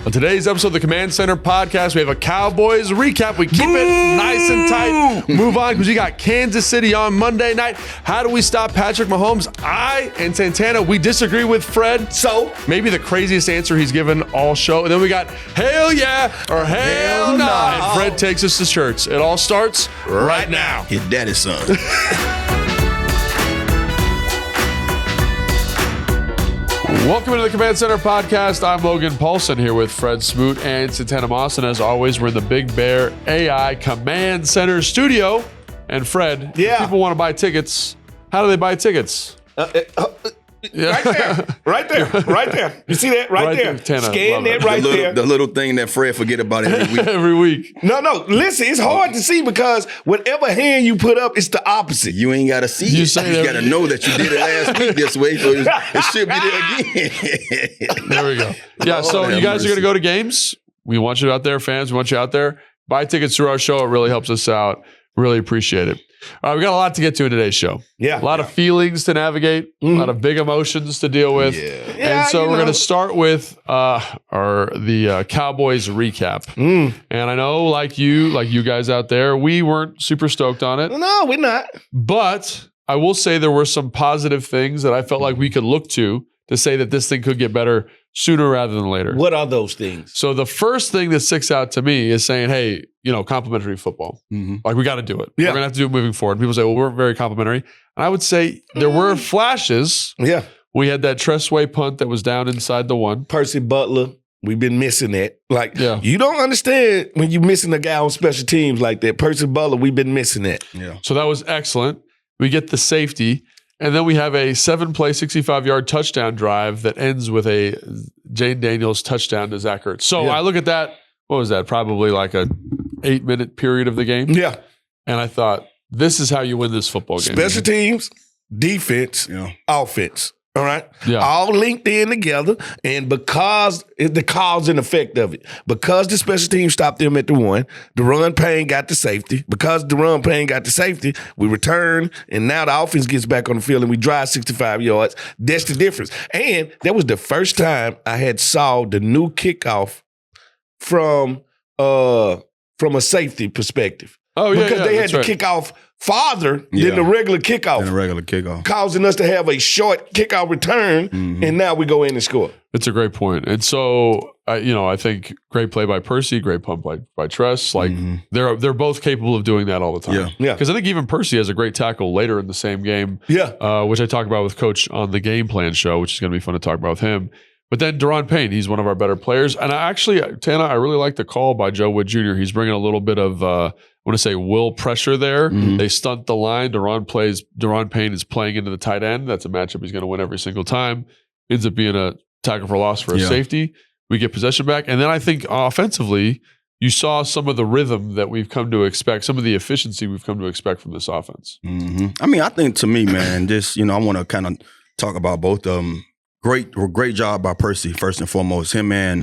On today's episode of the Command Center podcast, we have a Cowboys recap. We keep it nice and tight. Move on because we got Kansas City on Monday night. How do we stop Patrick Mahomes? I and Santana, we disagree with Fred. So maybe the craziest answer he's given all show. And then we got hell yeah or hell no. And Fred takes us to church. It all starts right now. His daddy's son. Welcome to the Command Center podcast. I'm Logan Paulson here with Fred Smoot and Santana Moss. And as always, we're in the Big Bear AI Command Center studio. And Fred, if people want to buy tickets, how do they buy tickets? Right there. You see that? Right there. Scan that right there. The little thing that Fred forget about every week. Every week. No. Listen, it's hard to see because whatever hand you put up, it's the opposite. You ain't got to see You it. say You got to know that you did it last week this way, so it should be there again. There we go. Yeah, so you guys are going to go to games. We want you out there, fans. We want you out there. Buy tickets through our show. It really helps us out. Really appreciate it. All right, we got a lot to get to in today's show. Yeah. A lot of feelings to navigate, a lot of big emotions to deal with. And so we're going to start with the Cowboys recap. And I know, like you guys out there, we weren't super stoked on it. No, we're not. But I will say there were some positive things that I felt like we could look to say that this thing could get better sooner rather than later. What are those things? So the first thing that sticks out to me is saying, hey, complimentary football. Like, we got to do it. Yeah. We're going to have to do it moving forward. People say, well, we're very complimentary. And I would say there were flashes. Yeah. We had that Tressway punt that was down inside the one. Percy Butler, we've been missing that. You don't understand when you're missing a guy on special teams like that. Percy Butler, we've been missing that. Yeah. So that was excellent. We get the safety. And then we have a 7-play, 65-yard touchdown drive that ends with a Jane Daniels touchdown to Zach Ertz. So I look at that, what was that? Probably like a 8-minute period of the game. Yeah. And I thought, this is how you win this football game. Special teams, defense, offense. All right? Yeah. All linked in together. And because the cause and effect of it, because the special team stopped them at the one, Deron Payne got the safety. Because Deron Payne got the safety, we return, and now the offense gets back on the field and we drive 65 yards. That's the difference. And that was the first time I had saw the new kickoff from a safety perspective. Oh, yeah. Because they had to kick off farther than the regular kickoff. Causing us to have a short kickoff return, and now we go in and score. It's a great point. And so, I think great play by Percy, great pump by Tress. Like, they're both capable of doing that all the time. Yeah. Because I think even Percy has a great tackle later in the same game, which I talk about with Coach on the Game Plan show, which is going to be fun to talk about with him. But then Deron Payne, he's one of our better players. And Tana, I really like the call by Joe Wood Jr. He's bringing a little bit of, I want to say, will pressure there. They stunt the line. Deron Payne is playing into the tight end. That's a matchup he's going to win every single time. Ends up being a tackle for loss for a safety. We get possession back. And then I think offensively, you saw some of the rhythm that we've come to expect, some of the efficiency we've come to expect from this offense. I mean, I think to me, man, I want to kind of talk about both of them. Great job by Percy, first and foremost. Him and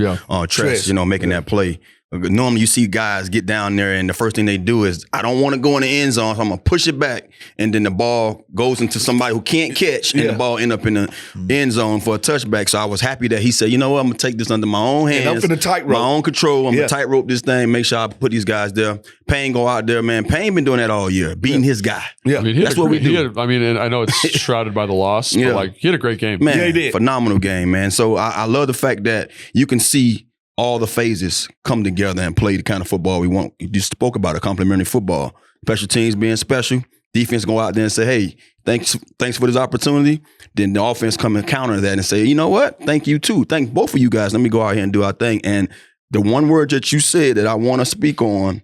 Tress, making that play. Normally you see guys get down there and the first thing they do is, I don't want to go in the end zone, so I'm going to push it back. And then the ball goes into somebody who can't catch, and the ball end up in the end zone for a touchback. So I was happy that he said, you know what, I'm going to take this under my own hands. And I'm finna tightrope. My own control. I'm going to tightrope this thing, make sure I put these guys there. Payne go out there, man. Payne been doing that all year, beating his guy. Yeah. That's what we do. And I know it's shrouded by the loss, but he had a great game. Man, he did. Phenomenal game, man. So I love the fact that you can see all the phases come together and play the kind of football we want. You just spoke about it, complimentary football. Special teams being special. Defense go out there and say, hey, thanks for this opportunity. Then the offense come and counter that and say, you know what? Thank you too. Thank both of you guys. Let me go out here and do our thing. And the one word that you said that I want to speak on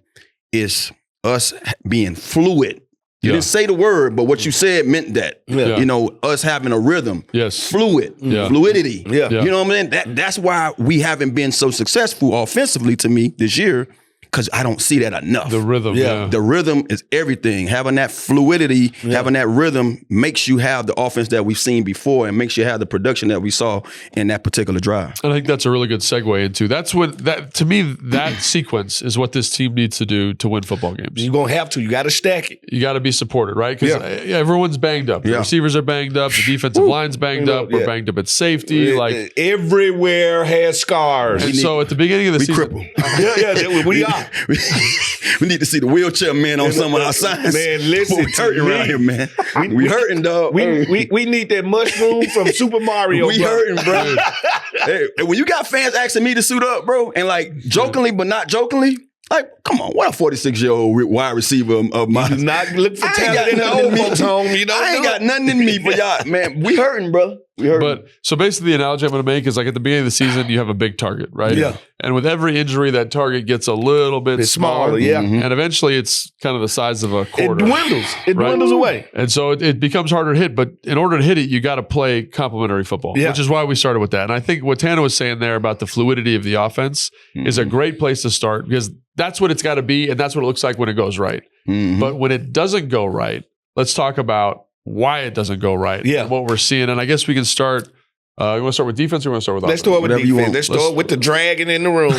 is us being fluid. You didn't say the word, but what you said meant that. Us having a rhythm. Yes. Fluidity. Yeah. You know what I mean? That's why we haven't been so successful offensively to me this year, because I don't see that enough. The rhythm, yeah. The rhythm is everything. Having that fluidity, having that rhythm makes you have the offense that we've seen before and makes you have the production that we saw in that particular drive. And I think that's a really good segue into to me, that sequence is what this team needs to do to win football games. You're going to have to. You got to stack it. You got to be supported, right? Because everyone's banged up. The receivers are banged up. The defensive line's banged up. We're banged up at safety. Like everywhere has scars. And so at the beginning of the season, crippled. we are. We need to see the wheelchair men on some of our signs. Man, listen, we hurting around here, man. We hurting, dog. We need that mushroom from Super Mario. We hurting, bro. Hey, when you got fans asking me to suit up, bro, and like jokingly but not jokingly, like, come on, what a 46-year-old wide receiver of mine. Do not look for talent in the old folks' home. You know, I ain't got nothing in me for y'all, man. We hurting, bro. We hurting. But so basically, the analogy I'm going to make is like at the beginning of the season, you have a big target, right? Yeah. And with every injury, that target gets a little bit smaller. Yeah. Mm-hmm. And eventually, it's kind of the size of a quarter. It dwindles. It dwindles away. And so it becomes harder to hit. But in order to hit it, you got to play complementary football, which is why we started with that. And I think what Tana was saying there about the fluidity of the offense is a great place to start because that's what it's got to be. And that's what it looks like when it goes right. Mm-hmm. But when it doesn't go right, let's talk about why it doesn't go right. Yeah. And what we're seeing. And I guess we can start. You want to start with defense or you want to start with offense? Let's start with Whatever you defense. want. Let's start with the dragon in the room.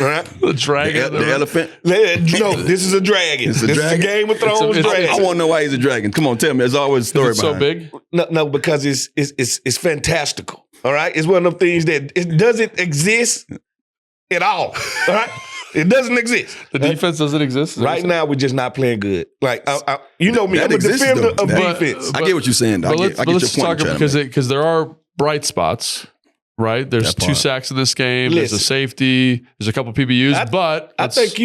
Right? The dragon. The elephant. No, this is a dragon. It's a This dragon? is a Game of Thrones dragon. I want to know why he's a dragon. Come on, tell me. There's always a story Is it so behind it. big? No, because it's fantastical. All right, it's one of them things that it doesn't exist at all. All right, it doesn't exist. The defense doesn't exist? Right now, we're just not playing good. Like you know me, That I'm a exists, defender though. of But- defense. I get what you're saying. But I get your let's point. talk because there are bright spots, right? There's That 2 part. sacks in this game. There's a Listen. safety. There's a couple PBUs, but I think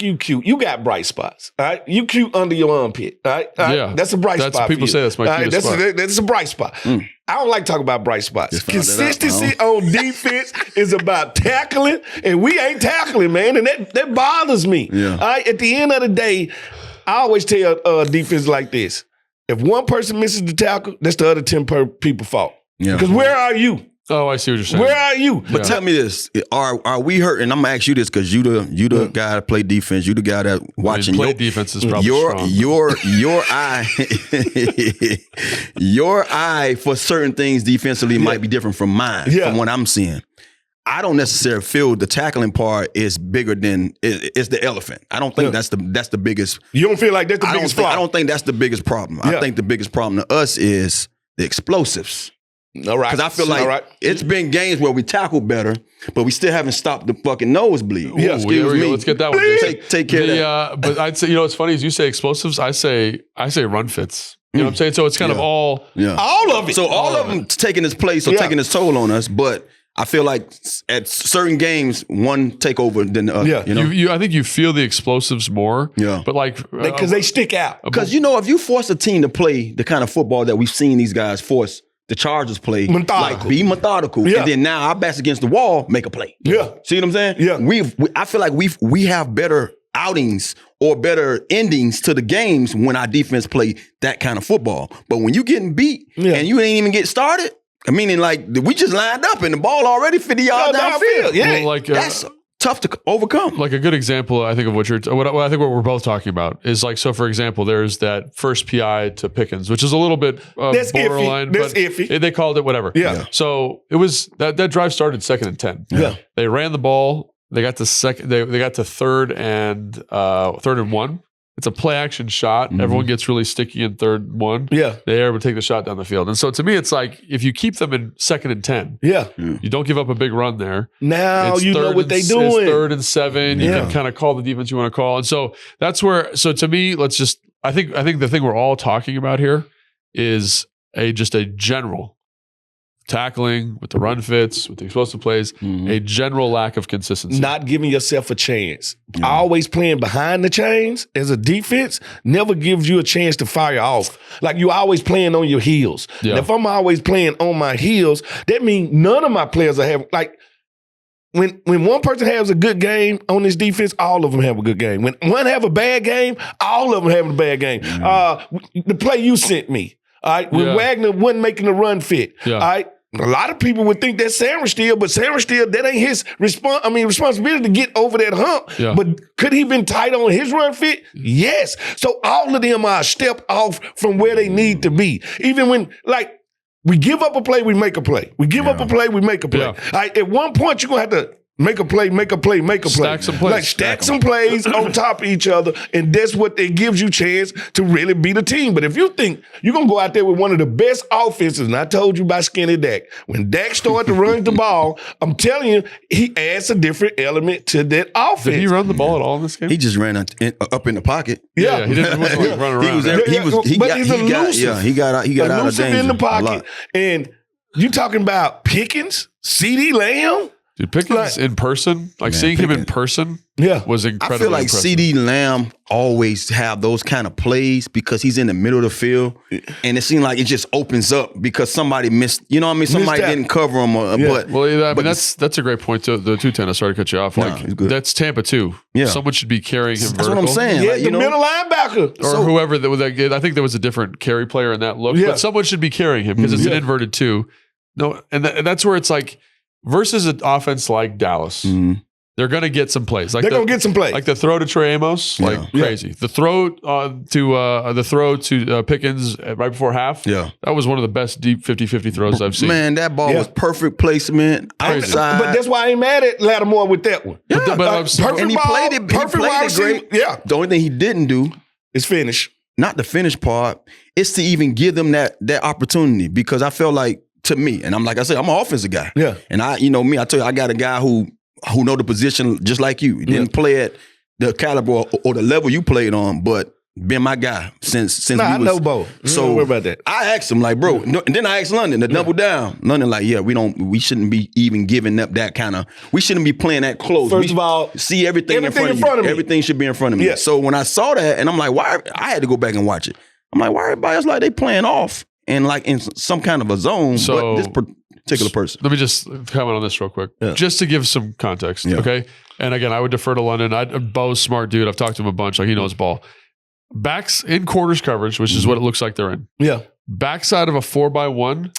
you cute. You got bright spots. All right, you cute under your armpit. All right, Yeah. that's a bright spot. People for say you. that's my All right, cutest spot. That's a bright spot. I don't like talking about bright spots. Just found that out, Consistency on defense is about tackling, and we ain't tackling, man, and that bothers me. Yeah. All right, at the end of the day, I always tell defense like this: if one person misses the tackle, that's the other 10 people fault. Yeah. Because where are you? oh, I see what you're saying. Where are you? But tell me this: Are we hurting? I'm gonna ask you this because you the guy that play defense. You the guy that watching. play defense is probably strong. Your eye, your eye for certain things defensively might be different from mine. Yeah. From what I'm seeing, I don't necessarily feel the tackling part is bigger than it's the elephant. I don't think that's the biggest. You don't feel like that's the biggest flaw? I don't think that's the biggest problem. Yeah. I think the biggest problem to us is the explosives. All right. Because I feel like it's been games where we tackle better, but we still haven't stopped the fucking nosebleed. Yeah, Excuse there we go. me. Let's get that one. Jason. Take care of that. But I'd say, what's funny is you say explosives. I say run fits. You know what I'm saying? So it's kind of all. Yeah. all of it. So all of them taking its place or taking its toll on us, but I feel like at certain games, one take over than the other. Yeah. You know? I think you feel the explosives more. Yeah. But like because they stick out. Because if you force a team to play the kind of football that we've seen these guys force the Chargers play, Methodical. like be methodical, Yeah. and then now our backs against the wall, make a play. Yeah. See what I'm saying? Yeah. I feel like we have better outings or better endings to the games when our defense play that kind of football. But when you getting beat and you ain't even get started, meaning like we just lined up and the ball already 50 yards downfield. Yeah. Well, That's tough to overcome. like a good example, I think of what I think what we're both talking about is like, so for example, there's that first PI to Pickens, which is a little bit That's borderline. iffy. That's but iffy. They called it whatever. Yeah. So it was that drive started 2nd and 10. Yeah. They ran the ball. They got to they got to 3rd and 1. It's a play action shot. Mm-hmm. Everyone gets really sticky in 3rd and 1. Yeah. They are able to take the shot down the field. And so to me, it's like if you keep them in 2nd and 10, Yeah. you don't give up a big run there. Now It's you know third what and they It's doing. 3rd and 7. You Yeah. can kind of call the defense you want to call. And so that's where, so to me, I think the thing we're all talking about here is just a general tackling with the run fits, with the explosive plays, a general lack of consistency. Not giving yourself a chance. Always playing behind the chains as a defense never gives you a chance to fire off. Like you always playing on your heels. Yeah. And if I'm always playing on my heels, that means none of my players are having like when one person has a good game on this defense, all of them have a good game. When one have a bad game, all of them have a bad game. The play you sent me, all right, when Wagner wasn't making the run fit, all right, A lot of people would think that's sandwich steal, but sandwich steal, that ain't his responsibility to get over that hump. Yeah. But could he been tight on his run fit? Yes. So all of them are a step off from where they need to be. Even when, like, we give up a play, we make a play. We give up a play, we make a play. Yeah. All right, at one point, you're going to have to make a play. Stack some plays. Like stack some plays on top of each other, and that's what it gives you chance to really beat a team. But if you think you're going to go out there with one of the best offenses, and I told you about Skinny Dak, when Dak started to run the ball, I'm telling you, he adds a different element to that offense. Did he run the ball at all in this game? He just ran up in the pocket. Yeah. He didn't wasn't like running around. He got out of danger in the a pocket. lot. And you talking about Pickens, CeeDee Lamb? Dude, Pickens in person, like seeing him in person was incredibly I feel like impressive. CeeDee Lamb always have those kind of plays because he's in the middle of the field, and it seems like it just opens up because somebody missed. You know what I mean? Somebody didn't cover him. But that's a great point too. The 210. Sorry to cut you off. Like that's Tampa too. Yeah, someone should be carrying him. That's vertical. what I'm saying. Yeah, like, the middle linebacker or whoever that was. I think there was a different carry player in that look. Yeah. But someone should be carrying him because it's an inverted two. No, and that's where it's like. Versus an offense like Dallas, they're going to get some plays. Like they're going to get some plays. Like the throw to Trey Amos, like crazy. The throw to Pickens right before half, that was one of the best deep 50-50 throws I've seen. Man, that ball was perfect placement outside. But that's why I ain't mad at Lattimore with that one. Yeah, perfect and he ball, played it. Perfect He played it great. Yeah. The only thing he didn't do is finish. Not the finish part. It's to even give them that opportunity because I felt like. To me, and I'm like I said, I'm an offensive guy. Yeah. And I tell you, I got a guy who know the position just like you. He didn't play at the caliber or the level you played on, but been my guy since I know Bo. So don't worry about that. I asked him, like, bro, and then I asked London to double down. London, like, we shouldn't be even giving up that kind of, we shouldn't be playing that close. First of all, see everything in front of me. Everything should be in front of me. Yeah. So when I saw that, and I'm like, why? I had to go back and watch it. I'm like, why everybody else like they playing off and like in some kind of a zone, but this particular person. Let me just comment on this real quick, just to give some context, okay? And again, I would defer to London. Bo's smart dude. I've talked to him a bunch. Like he knows ball. Backs in quarters coverage, which is what it looks like they're in. Yeah. Backside of a 4x1,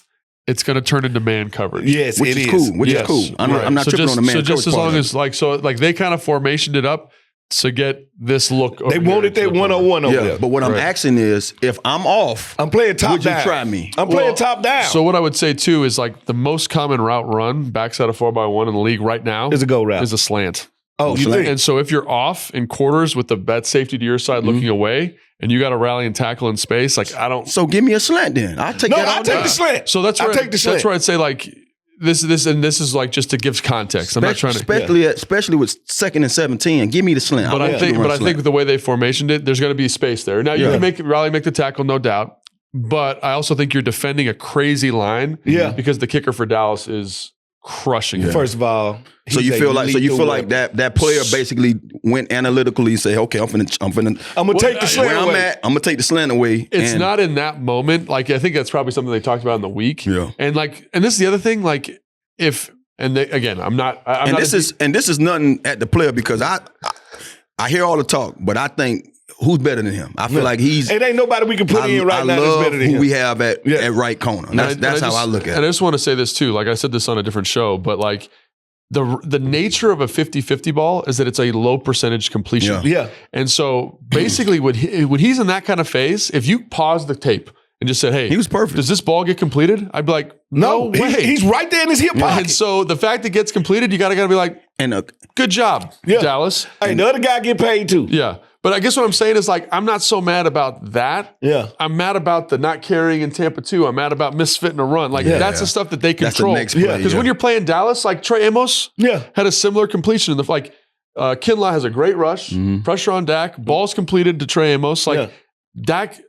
it's going to turn into man coverage. Yes, which is cool. Which is cool. I'm not tripping on the man coverage. So just as long as like they kind of formationed it up to get this look. They wanted that 101 over there. But what I'm asking is, if I'm off, I'm playing top would down. You try me? I'm playing top down. So what I would say too is like the most common route run backside of 4x1 in the league right now is a go route. Is a slant. Oh, you think? And so if you're off in quarters with the bat safety to your side looking away, and you got to rally and tackle in space, like I don't. So give me a slant then. I'll take that. I'll take the slant. So that's where that's where I'd say like. This is like just to give context. I'm not trying to, especially with 2nd and 17. Give me the slant. But I think the way they formationed it, there's going to be space there. Now you can make the tackle, no doubt. But I also think you're defending a crazy line, because the kicker for Dallas is crushing it. First of all, so you feel like that player basically went analytically and say, okay, I'm gonna take the slant away. Where I'm at, I'm gonna take the slant away. It's not in that moment. Like I think that's probably something they talked about in the week. Yeah. And this is the other thing. Like this is nothing at the player because I hear all the talk, but I think. Who's better than him? I feel like he's. It ain't nobody we can put in right now that's better than him. Who we have at right corner. That's how I look at it. And I just want to say this too. Like I said this on a different show, but like the nature of a 50-50 ball is that it's a low percentage completion. Yeah. And so basically when he's in that kind of phase, if you pause the tape and just said, hey, he was perfect. Does this ball get completed? I'd be like, no way. He's right there in his hip pocket. And so the fact it gets completed, you gotta be like, good job, Dallas. Hey, the other guy get paid too. Yeah. But I guess what I'm saying is like, I'm not so mad about that. Yeah. I'm mad about the not carrying in Tampa too. I'm mad about misfitting a run. Like that's the stuff that they control. Because when you're playing Dallas, like Trey Amos had a similar completion. Kinlaw has a great rush, pressure on Dak, balls completed to Trey Amos. Like Dak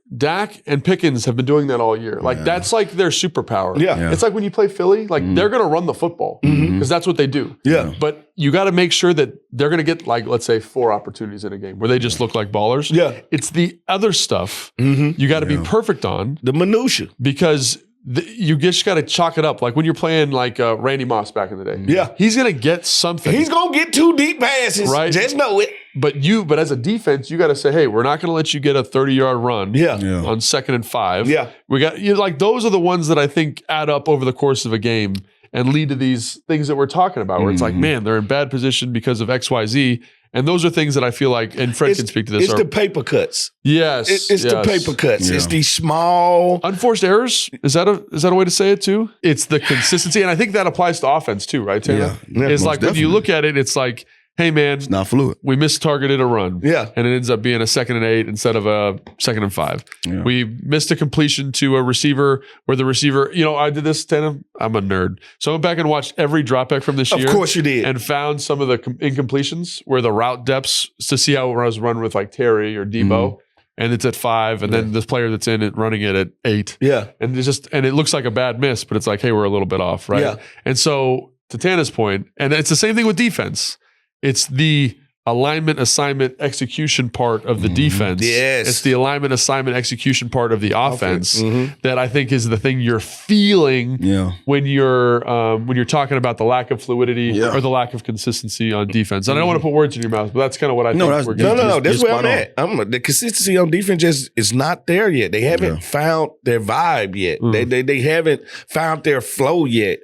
and Pickens have been doing that all year. Like that's like their superpower. Yeah. It's like when you play Philly, like they're going to run the football because that's what they do. Yeah. But you got to make sure that they're going to get like, let's say 4 opportunities in a game where they just look like ballers. Yeah. It's the other stuff you got to be perfect on. The minutia. Because you just got to chalk it up. Like when you're playing like Randy Moss back in the day. Yeah. He's going to get something. He's going to get 2 deep passes. Right. Just know it. But as a defense, you got to say, hey, we're not going to let you get a 30-yard run on 2nd and 5. Yeah. We got like those are the ones that I think add up over the course of a game and lead to these things that we're talking about where it's like, man, they're in bad position because of XYZ. And those are things that I feel like, and Fred can speak to this. It's the paper cuts. Yes. It's the paper cuts. Yeah. It's these small. Unforced errors. Is that a way to say it too? It's the consistency. And I think that applies to offense too, right, Taylor? Yeah. It's like when you look at it, it's like, hey, man, it's not fluid. We mistargeted a run. Yeah. And it ends up being a 2nd and 8 instead of a 2nd and 5. Yeah. We missed a completion to a receiver where the receiver, I did this, Tana. I'm a nerd. So I went back and watched every dropback from this year. Of course you did. And found some of the incompletions where the route depths to see how I was running with like Terry or Debo. And it's at 5, and then this player that's in it running it at 8. Yeah. And it looks like a bad miss, but it's like, hey, we're a little bit off, right? Yeah. And so to Tana's point, and it's the same thing with defense. It's the alignment, assignment, execution part of the defense. Yes. It's the alignment, assignment, execution part of the offense that I think is the thing you're feeling when you're talking about the lack of fluidity or the lack of consistency on defense. And I don't want to put words in your mouth, but that's kind of what I think we're getting. No. That's where I'm at. The consistency on defense just is not there yet. They haven't found their vibe yet. They haven't found their flow yet.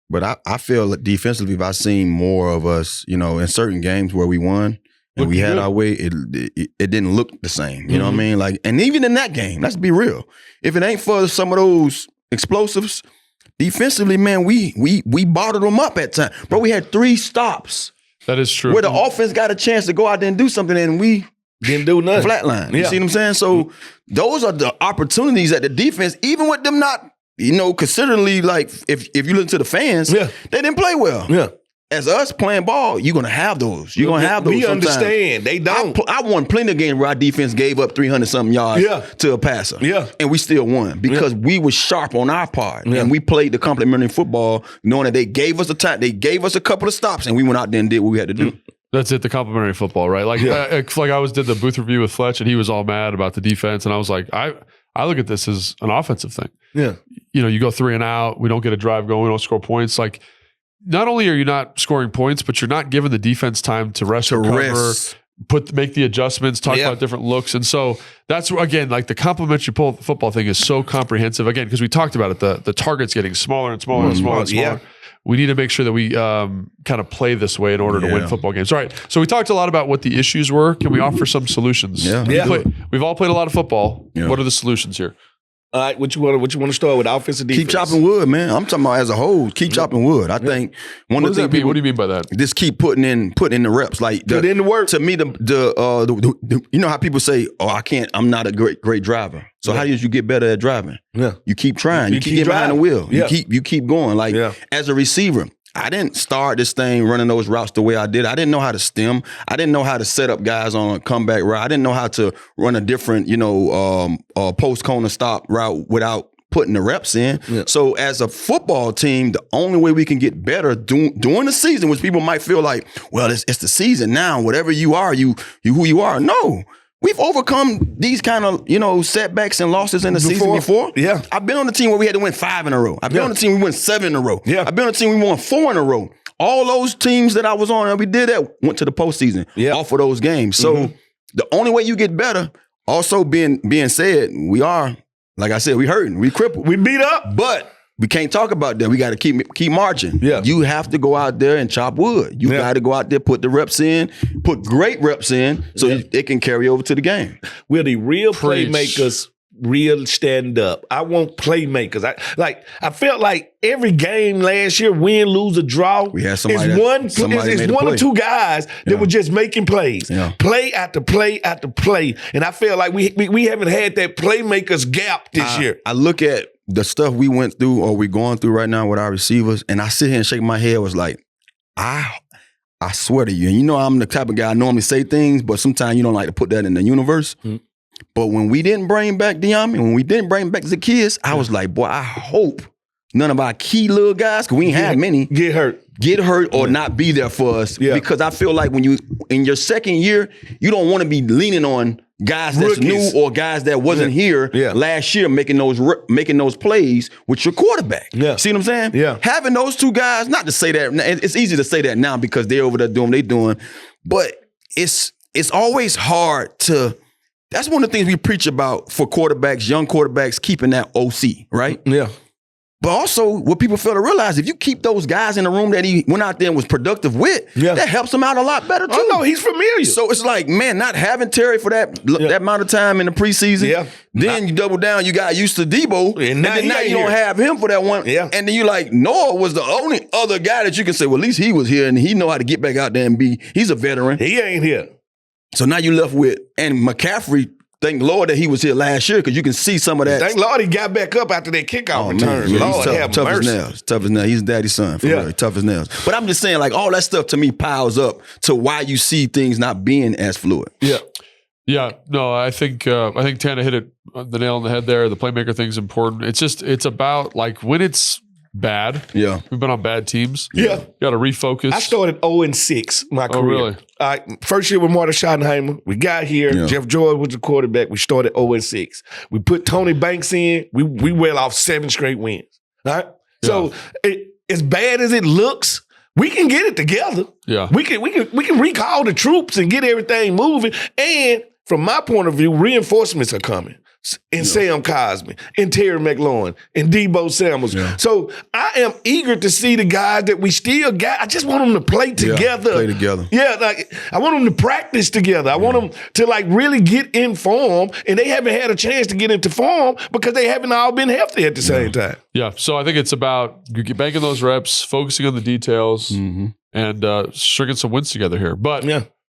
But I feel that defensively, I've seen more of us, in certain games where we won and we had our way, it didn't look the same. You know what I mean? Like, and even in that game, let's be real. If it ain't for some of those explosives, defensively, man, we bottled them up at times. Bro, we had 3 stops. That is true. Where the offense got a chance to go out there and do something, and we didn't do nothing. Flatline. You see what I'm saying? So those are the opportunities that the defense, even with them not, considerably, like, if you listen to the fans, they didn't play well. Yeah. As us playing ball, you're going to have those. You're going to have those We sometimes. understand. They don't. I won plenty of games where our defense gave up 300-something yards to a passer. Yeah. And we still won because we were sharp on our part. Yeah. And we played the complementary football knowing that they gave us a time. They gave us a couple of stops, and we went out there and did what we had to do. That's it, the complimentary football, right? Like, I did the booth review with Fletch, and he was all mad about the defense, and I was like, I look at this as an offensive thing. Yeah. You go 3 and out, we don't get a drive going, we don't score points. Like, not only are you not scoring points, but you're not giving the defense time to rest, recover, make the adjustments, talk about different looks. And so that's, again, like the complimentary football thing is so comprehensive. Again, because we talked about it, the target's getting smaller and smaller and smaller and smaller. Yeah. We need to make sure that we kind of play this way in order to win football games. All right. So we talked a lot about what the issues were. Can we offer some solutions? Yeah. We've all played a lot of football. Yeah. What are the solutions here? All right, what you want to start with, offense and defense? Keep chopping wood, man. I'm talking about as a whole. Keep chopping wood. I think one of the things. What do you mean by that? Just keep putting in the reps. Like put in the work. To me, the you know how people say, "Oh, I'm not a great driver." So how did you get better at driving? Yeah, you keep trying. You keep getting behind the wheel. Yeah. You keep going. Like as a receiver, I didn't start this thing running those routes the way I did. I didn't know how to stem. I didn't know how to set up guys on a comeback route. I didn't know how to run a different, post corner stop route without putting the reps in. Yeah. So as a football team, the only way we can get better during the season, which people might feel like, well, it's the season now. Whatever you are, you who you are. No. We've overcome these kind of, setbacks and losses in the season before. Yeah. I've been on the team where we had to win 5 in a row. I've been on the team we won 7 in a row. Yeah. I've been on the team we won 4 in a row. All those teams that I was on and we did that went to the postseason off of those games. So the only way you get better, also being said, we are, like I said, we hurting, we crippled. We beat up. But we can't talk about that. We got to keep marching. Yeah. You have to go out there and chop wood. You got to go out there, put the reps in, put great reps in so it can carry over to the game. We're the real playmakers, real stand up. I want playmakers. I felt like every game last year, win, lose, or draw, we had somebody it's one or two guys that were just making plays. Yeah. Play after play after play. And I feel like we haven't had that playmakers gap this year. I look at the stuff we went through or we're going through right now with our receivers, and I sit here and shake my head, was like, I swear to you, and I'm the type of guy I normally say things, but sometimes you don't like to put that in the universe. Mm-hmm. But when we didn't bring back De'Ami, when we didn't bring back Zacchaeus, I was like, boy, I hope none of our key little guys, because we ain't had many, get hurt or not be there for us. Yeah. Because I feel like when you in your second year, you don't want to be leaning on guys that's Rookies. new or guys that wasn't here last year making those plays with your quarterback. Yeah. See what I'm saying? Yeah. Having those two guys, not to say that, it's easy to say that now because they're over there doing what they're doing, but it's always hard to, that's one of the things we preach about for quarterbacks, young quarterbacks, keeping that OC, right? Yeah. But also, what people fail to realize, if you keep those guys in the room that he went out there and was productive with, that helps him out a lot better too. Oh, no, he's familiar. So it's like, man, not having Terry for that amount of time in the preseason. Then you double down, you got used to Debo, and now you don't have him for that one. And then you like, Noah was the only other guy that you can say, well, at least he was here and he know how to get back out there and he's a veteran. He ain't here. So now you left with, and McCaffrey, thank Lord that he was here last year because you can see some of that. Thank Lord he got back up after that kickoff return. Man, Lord have tough mercy. as nails. Tough as nails. He's daddy's son. For real. Tough as nails. But I'm just saying, like, all that stuff to me piles up to why you see things not being as fluid. Yeah. No, I think Tana hit it the nail on the head there. The playmaker thing's important. It's about like when it's bad. Yeah. We've been on bad teams. Yeah. You got to refocus. I started 0-6 my career. Really? First year with Martin Schottenheimer. We got here. Yeah. Jeff George was the quarterback. We started 0-6. We put Tony Banks in. We well off 7 straight wins. All right? Yeah. So as bad as it looks, we can get it together. Yeah. We can recall the troops and get everything moving. And from my point of view, reinforcements are coming. And Sam Cosmi, and Terry McLaurin, and Debo Samuels. So I am eager to see the guys that we still got. I just want them to play together. Play together. Yeah, like I want them to practice together. I want them to like really get in form, and they haven't had a chance to get into form because they haven't all been healthy at the same time. Yeah. So I think it's about banking those reps, focusing on the details, and stringing some wins together here. But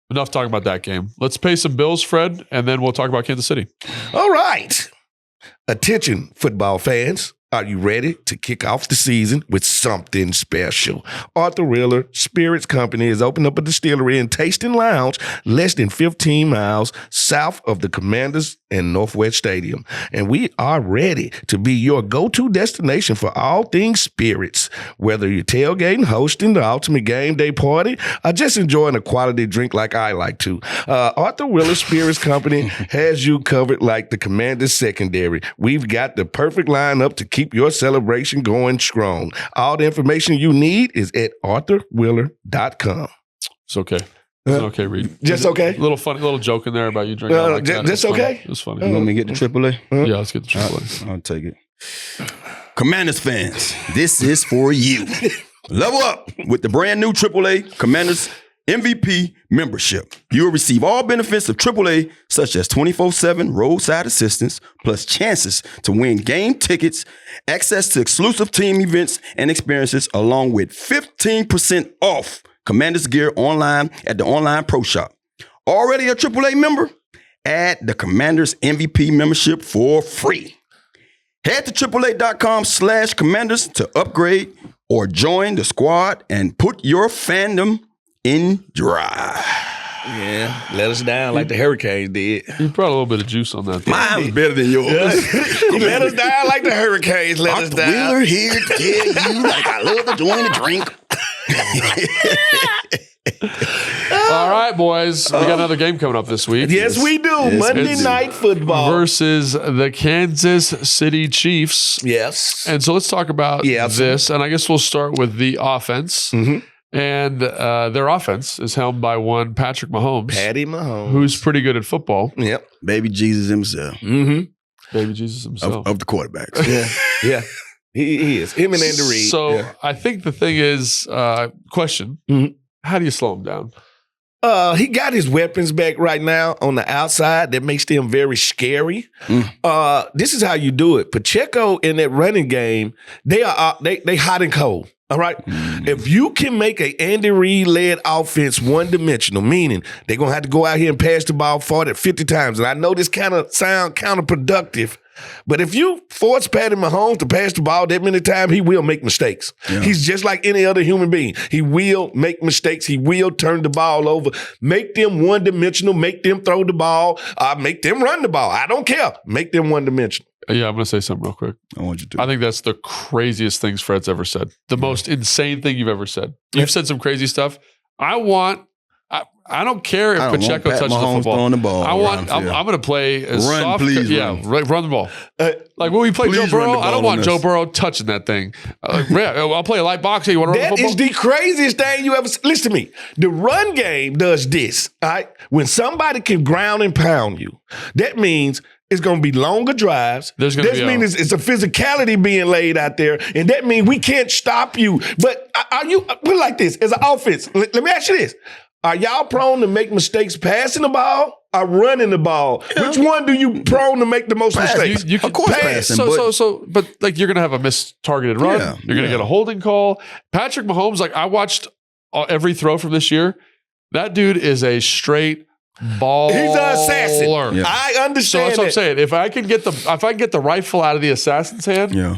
enough talking about that game. Let's pay some bills, Fred, and then we'll talk about Kansas City. All right. Attention, football fans. Are you ready to kick off the season with something special? Arthur Wheeler Spirits Company has opened up a distillery and tasting lounge less than 15 miles south of the Commanders and Northwest Stadium. And we are ready to be your go-to destination for all things spirits. Whether you're tailgating, hosting the ultimate game day party, or just enjoying a quality drink like I like to, Arthur Wheeler Spirits Company has you covered like the Commanders secondary. We've got the perfect lineup to keep your celebration going strong. All the information you need is at arthurwheeler.com. It's okay. It's okay, Reed. Just okay? Little funny, little joke in there about you drinking. Like that. Just okay? It was funny. You want me to get the AAA? Yeah, let's get the AAA. I'll take it. Commanders fans, this is for you. Level up with the brand new AAA Commanders MVP membership. You will receive all benefits of AAA, such as 24/7 roadside assistance, plus chances to win game tickets, access to exclusive team events and experiences, along with 15% off Commanders gear online at the online pro shop. Already a AAA member? Add the Commanders MVP membership for free. Head to AAA.com/Commanders to upgrade or join the squad and put your fandom in drive. Yeah, let us down like the Hurricanes did. You brought a little bit of juice on that. Mine's better than yours. Let us down like the Hurricanes. Let us down. Wheeler here to tell you like I love to join the drink. All right, boys. We got another game coming up this week. Yes, we do. Monday Night Football. Versus the Kansas City Chiefs. Yes. And so let's talk about this. And I guess we'll start with the offense. And their offense is helmed by one Patrick Mahomes. Patty Mahomes. Who's pretty good at football. Yep. Baby Jesus himself. Baby Jesus himself. Of the quarterbacks. Yeah. He is. Him and Andy Reid. So I think the thing is, question, how do you slow him down? He got his weapons back right now on the outside. That makes them very scary. This is how you do it. Pacheco in that running game, they hot and cold. All right. If you can make a Andy Reid-led offense one-dimensional, meaning they're going to have to go out here and pass the ball 40, 50 times. And I know this kind of sound counterproductive, but if you force Patty Mahomes to pass the ball that many times, he will make mistakes. He's just like any other human being. He will make mistakes. He will turn the ball over. Make them one-dimensional. Make them throw the ball. Make them run the ball. I don't care. Make them one-dimensional. Yeah, I'm going to say something real quick. I want you to. I think that's the craziest things Fred's ever said. The most insane thing you've ever said. You've said some crazy stuff. I don't care if Pacheco touches the football. The ball I'm going to play as run, soft. Please run the ball. Like when we play Joe Burrow, I don't want Joe Burrow touching that thing. I'll play a light box. You want to run the football? That is the craziest thing you ever. Listen to me. The run game does this. All right, when somebody can ground and pound you, that means it's going to be longer drives. That means it's a physicality being laid out there, and that means we can't stop you. But are you put it like this as an offense? Let me ask you this. Are y'all prone to make mistakes passing the ball or running the ball? Yeah. Which one do you prone to make the most mistakes? You can, of course, passing. But like you're gonna have a mistargeted run. Yeah, you're gonna get a holding call. Patrick Mahomes, like I watched every throw from this year. That dude is a straight baller. He's an assassin. Yeah. I understand. So that's what I'm saying. If I can get the rifle out of the assassin's hand, yeah.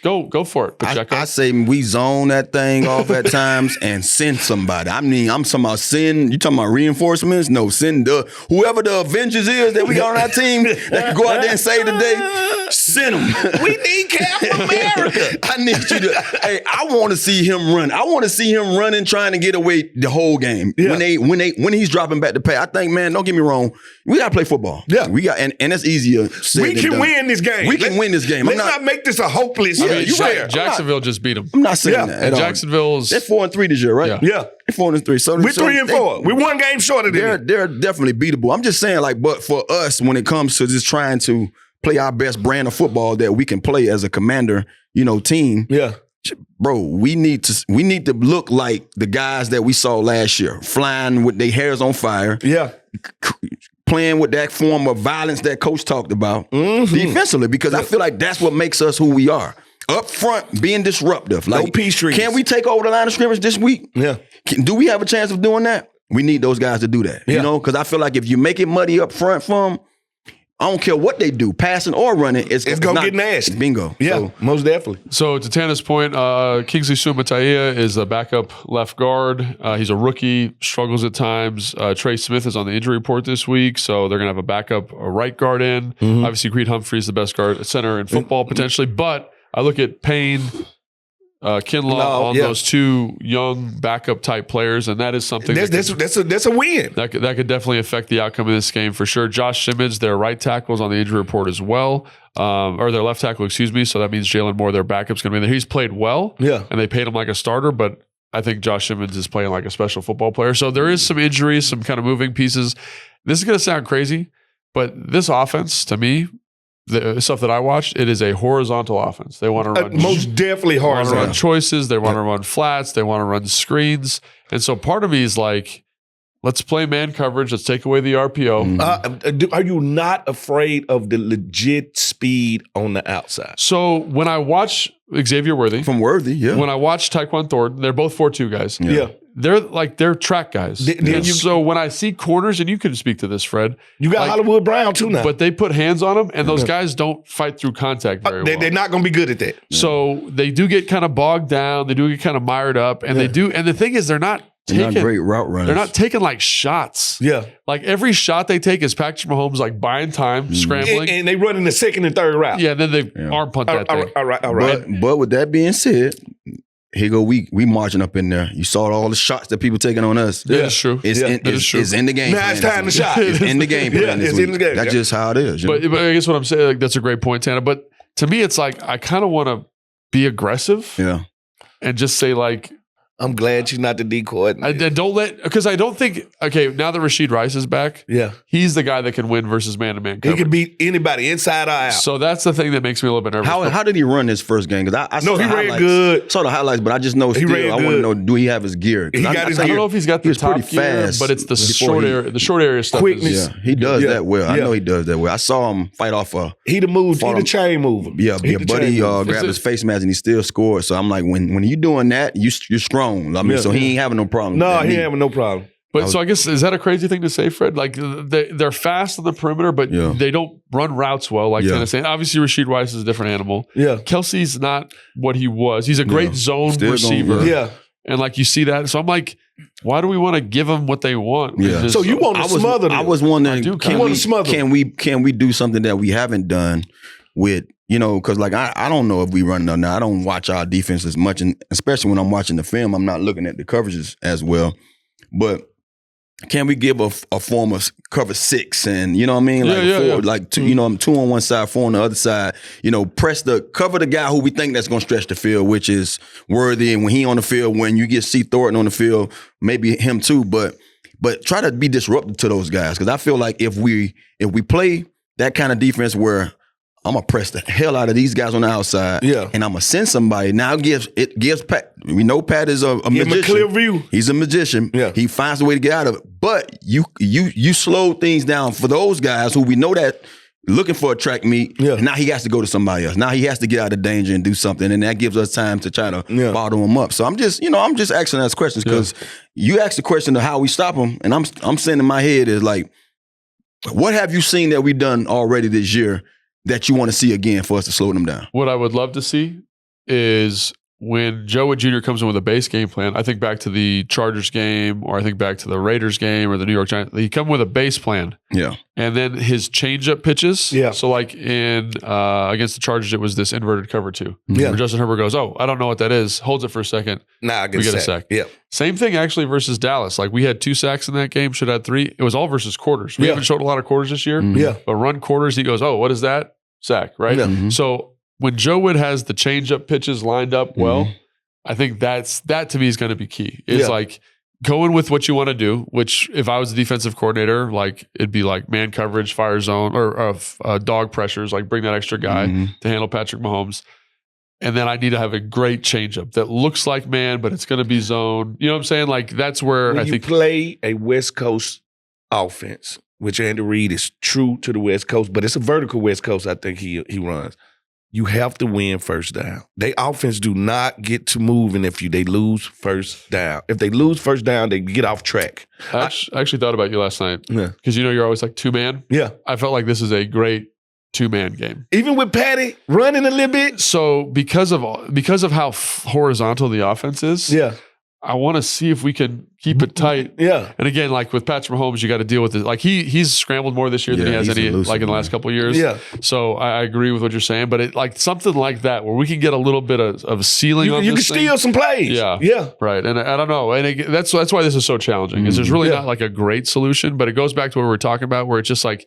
Go for it, Pacheco. I say we zone that thing off at times and send somebody. I mean, I'm talking about you talking about reinforcements? No, send whoever the Avengers is that we got on our team that can go out there and save the day. Send them. We need Captain America. I need you to. Hey, I want to see him run. I want to see him running, trying to get away the whole game. Yeah. When he's dropping back to pay. I think, man, don't get me wrong. We got to play football. Yeah, we got, and it's easier. We can win this game. We can win this game. Let's not make this a hopeless. Jacksonville just beat them. I'm not saying that. At Jacksonville's they're 4-3 this year, right? Yeah. They're 4-3. So we're 3-4. We're one game short of them. They're definitely beatable. I'm just saying, like, but for us, when it comes to just trying to play our best brand of football that we can play as a commander, team. Yeah. Bro, we need to look like the guys that we saw last year, flying with their hairs on fire. Yeah. Playing with that form of violence that coach talked about defensively, because I feel like that's what makes us who we are. Up front, being disruptive. Like, no peace trees. Can we take over the line of scrimmage this week? Yeah. Do we have a chance of doing that? We need those guys to do that. Yeah. Because I feel like if you make it muddy up front from, I don't care what they do, passing or running, it's going to get nasty. Bingo. Yeah, so, most definitely. So to Tana's point, Kingsley Suamataia is a backup left guard. He's a rookie, struggles at times. Trey Smith is on the injury report this week, so they're going to have a backup right guard in. Mm-hmm. Obviously, Creed Humphrey is the best guard center in football potentially, but I look at Payne, Kinlaw on those two young backup type players, and that is something that's a win. That could definitely affect the outcome of this game for sure. Josh Simmons, their right tackle, is on the injury report as well, or their left tackle, excuse me. So that means Jalen Moore, their backup's going to be there. He's played well, and they paid him like a starter, but I think Josh Simmons is playing like a special football player. So there is some injuries, some kind of moving pieces. This is going to sound crazy, but this offense, to me, the stuff that I watched, it is a horizontal offense. They want to run most definitely horizontal. They want to run choices. They want to run flats. They want to run screens. And so part of me is like, let's play man coverage. Let's take away the RPO. Are you not afraid of the legit speed on the outside? So when I watch Xavier Worthy, when I watch Tyquan Thornton, they're both 4-2 guys. Yeah. They're track guys. So when I see corners, and you can speak to this, Fred. You got Hollywood Brown too now. But they put hands on them, and those guys don't fight through contact very well. They're not going to be good at that. So they do get kind of bogged down. They do get kind of mired up, and they do. And the thing is, they're not great route runners. They're not taking like shots. Yeah. Like every shot they take is Patrick Mahomes like buying time, scrambling. And they run in the second and third route. Yeah, then they arm punt that thing. All right. But with that being said, here go we marching up in there. You saw all the shots that people taking on us. Yeah, it's true. It's in the game. Now it's time to shot. It's in the game. It's in the game. That's just how it is. But I guess what I'm saying, like, that's a great point, Tana. But to me, it's like I kind of want to be aggressive. Yeah. And just say like, I'm glad you're not the decoy. Because I don't think, okay, now that Rashid Rice is back, he's the guy that can win versus man-to-man coverage. He can beat anybody inside or out. So that's the thing that makes me a little bit nervous. How did he run his first game? Because I saw he ran good. Saw the highlights, but I just know still, I want to know, do he have his gear? He got his gear. I don't know if he's got the top gear, but it's the short area stuff. Quickness. He does that well. I know he does that well. I saw him fight off he the chain mover. Yeah, buddy grabbed his face mask and he still scored. So I'm like, when you doing that, you're strong. I mean, so he ain't having no problem. No, he ain't having no problem. But so I guess, is that a crazy thing to say, Fred? Like they're fast on the perimeter, but they don't run routes well, like Tennessee. Obviously, Rashid Rice is a different animal. Yeah. Kelsey's not what he was. He's a great zone receiver. And like you see that. So I'm like, why do we want to give them what they want? Yeah. So you want to smother them. I was wondering, can we do something that we haven't done with, because like I don't know if we run them now. I don't watch our defense as much, and especially when I'm watching the film, I'm not looking at the coverages as well. But can we give a form of cover 6 and you know what I mean? Like like two, 2 on one side, 4 on the other side, cover the guy who we think that's gonna stretch the field, which is Worthy. And when he on the field, when you get C. Thornton on the field, maybe him too, but try to be disruptive to those guys. Cause I feel like if we play that kind of defense where I'm gonna press the hell out of these guys on the outside, and I'm gonna send somebody. Now it gives Pat. We know Pat is a magician. Give him a clear view. He's a magician. Yeah. He finds a way to get out of it. But you slow things down for those guys who we know that looking for a track meet. Yeah. And now he has to go to somebody else. Now he has to get out of danger and do something, and that gives us time to try to bottle him up. So I'm just asking us questions because you asked the question of how we stop him, and I'm saying in my head is like, what have you seen that we've done already this year that you want to see again for us to slow them down? What I would love to see is when Joe Wood Jr. comes in with a base game plan. I think back to the Chargers game, or I think back to the Raiders game or the New York Giants. He come with a base plan. Yeah. And then his changeup pitches. Yeah. So like in against the Chargers, it was this inverted cover 2. Yeah. Where Justin Herbert goes, I don't know what that is. Holds it for a second. I get a sack. Yeah. Same thing actually versus Dallas. Like we had 2 sacks in that game, should have had 3. It was all versus quarters. We haven't showed a lot of quarters this year. Yeah. But run quarters, he goes, what is that? Sack, right? Yeah. So when Joe Wood has the changeup pitches lined up well, I think that to me is going to be key. It's like going with what you want to do, which if I was a defensive coordinator, like it'd be like man coverage, fire zone, or dog pressures, like bring that extra guy to handle Patrick Mahomes. And then I need to have a great changeup that looks like man, but it's going to be zone. You know what I'm saying? Like that's where I think you play a West Coast offense, which Andy Reid is true to the West Coast, but it's a vertical West Coast I think he runs. You have to win first down. They offense do not get to moving if they lose first down. If they lose first down, they get off track. I actually thought about you last night. Yeah. Because you're always like 2-man. Yeah. I felt like this is a great 2-man game. Even with Patty running a little bit? So because of how horizontal the offense is, I want to see if we can keep it tight. Yeah. And again, like with Patrick Mahomes, you got to deal with it. Like he's scrambled more this year than he has any in the last couple of years. Yeah. So I agree with what you're saying, but it like something like that where we can get a little bit of ceiling on this. You can steal some plays. Yeah. Yeah. Right. And I don't know. And that's why this is so challenging. Is there's really not like a great solution, but it goes back to what we were talking about, where it's just like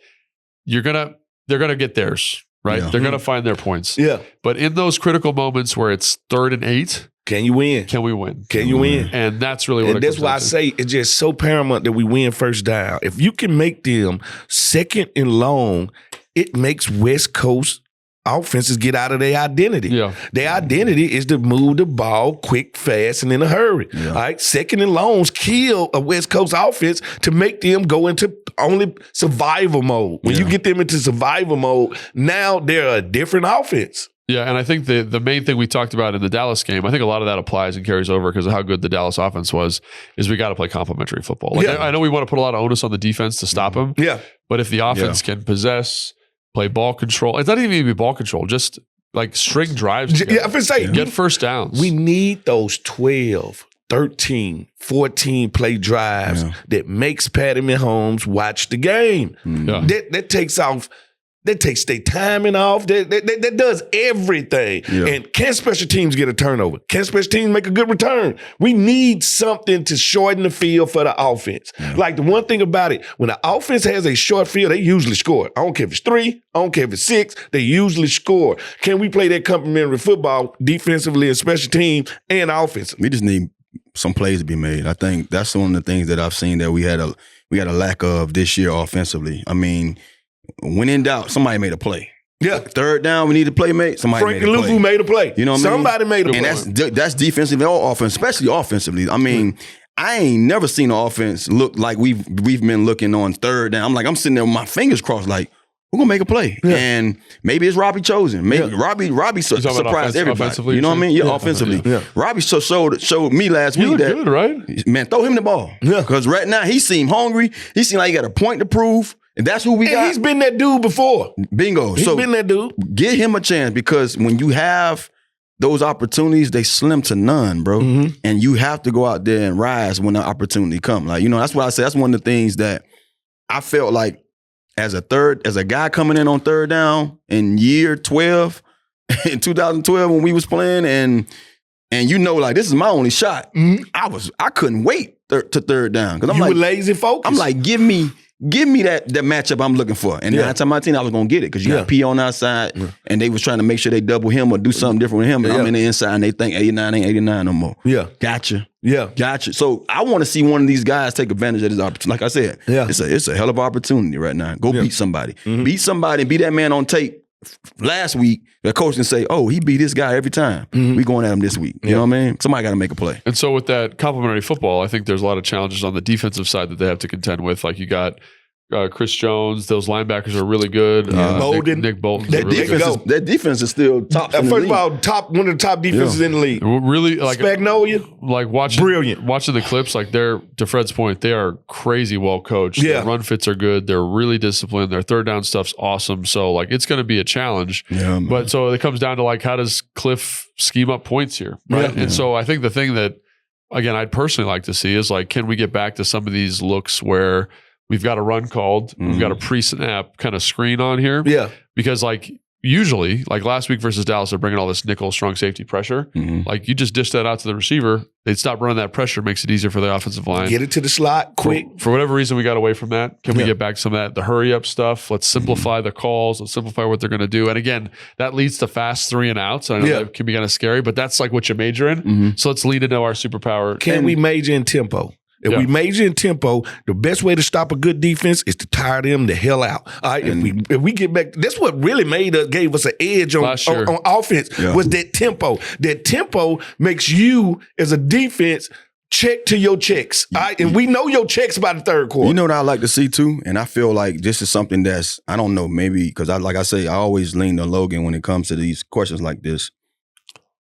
they're gonna get theirs. Right. Yeah. They're gonna find their points. Yeah. But in those critical moments where it's 3rd and 8. Can you win? Can we win? Can you win? And that's really what it comes down to. That's why I say it's just so paramount that we win first down. If you can make them 2nd and long, it makes West Coast offenses get out of their identity. Yeah. Their identity is to move the ball quick, fast, and in a hurry. Yeah. All right. 2nd and longs kill a West Coast offense to make them go into only survival mode. When you get them into survival mode, now they're a different offense. Yeah, and I think the main thing we talked about in the Dallas game, I think a lot of that applies and carries over because of how good the Dallas offense was, is we got to play complementary football. Like I know we want to put a lot of onus on the defense to stop them. Yeah. But if the offense can possess, play ball control, it's not even be ball control, just like string drives together. Yeah, I'm going to say. Get first downs. We need those 12, 13, 14 play drives that makes Patty Mahomes watch the game. That takes off. That takes their timing off. That does everything. Yeah. And can special teams get a turnover? Can special teams make a good return? We need something to shorten the field for the offense. Yeah. Like the one thing about it, when the offense has a short field, they usually score. I don't care if it's 3, I don't care if it's 6, they usually score. Can we play that complementary football defensively and special team and offensively? We just need some plays to be made. I think that's one of the things that I've seen that we had a lack of this year offensively. I mean, when in doubt, somebody made a play. Yeah. 3rd down, we need a playmate. Somebody made a play. Frank made a play. You know what I mean? Somebody made a play. And that's defensively or offense, especially offensively. I mean, I ain't never seen an offense look like we've been looking on 3rd down. I'm sitting there with my fingers crossed like, we're going to make a play. Yeah. And maybe it's Robbie chosen. Maybe Robbie surprised everybody. You know what I mean? Yeah, offensively. Yeah. Robbie showed me last week looked that, good, right? Man, throw him the ball. Yeah. Because right now, he seemed hungry. He seemed like he got a point to prove. And that's who we got. He's been that dude before. Bingo. He's been that dude. Give him a chance because when you have those opportunities, they slim to none, bro. And you have to go out there and rise when the opportunity comes. Like, that's what I say. That's one of the things that I felt like as a guy coming in on third down in year 12, in 2012 when we was playing, and like, this is my only shot. I couldn't wait to third down. Cause I'm were lazy focused. I'm like, give me that matchup I'm looking for. And 9 times out of 10, I was going to get it because you got P on our side, and they was trying to make sure they double him or do something different with him. And I'm in the inside, and they think 89 ain't 89 no more. Yeah. Gotcha. Yeah. Gotcha. So I want to see one of these guys take advantage of this opportunity. Like I said, it's a hell of an opportunity right now. Go beat somebody. Beat somebody and be that man on tape. Last week, the coach can say, "Oh, he beat this guy every time. We going at him this week." You know what I mean? Somebody got to make a play. And so with that complementary football, I think there's a lot of challenges on the defensive side that they have to contend with. Like you got Chris Jones, those linebackers are really good. Nick Bolton. That defense is still top. First of all, one of the top defenses in the league. Really, like Spagnolia, like watching the clips. Like they're, to Fred's point, they are crazy well coached. Their run fits are good. They're really disciplined. Their third down stuff's awesome. So like it's going to be a challenge. Yeah, but so it comes down to like, how does Cliff scheme up points here, right? And so I think the thing that, again, I'd personally like to see is like, can we get back to some of these looks where we've got a run called, we've got a pre-snap kind of screen on here. Yeah. Because like usually, like last week versus Dallas, they're bringing all this nickel strong safety pressure. Like you just dish that out to the receiver. They'd stop running that pressure, makes it easier for the offensive line. Get it to the slot quick. For whatever reason, we got away from that. Can we get back to some of that? The hurry up stuff. Let's simplify the calls. Let's simplify what they're going to do. And again, that leads to fast 3 and outs. I know that can be kind of scary, but that's like what you major in. So let's lead into our superpower. Can we major in tempo? If we major in tempo, the best way to stop a good defense is to tire them the hell out. All right, if we get back, that's what really gave us an edge on offense was that tempo. That tempo makes you as a defense check to your checks. All right, and we know your checks by the third quarter. You know what I like to see too, and I feel like this is something that's, I don't know, maybe because I always lean to Logan when it comes to these questions like this.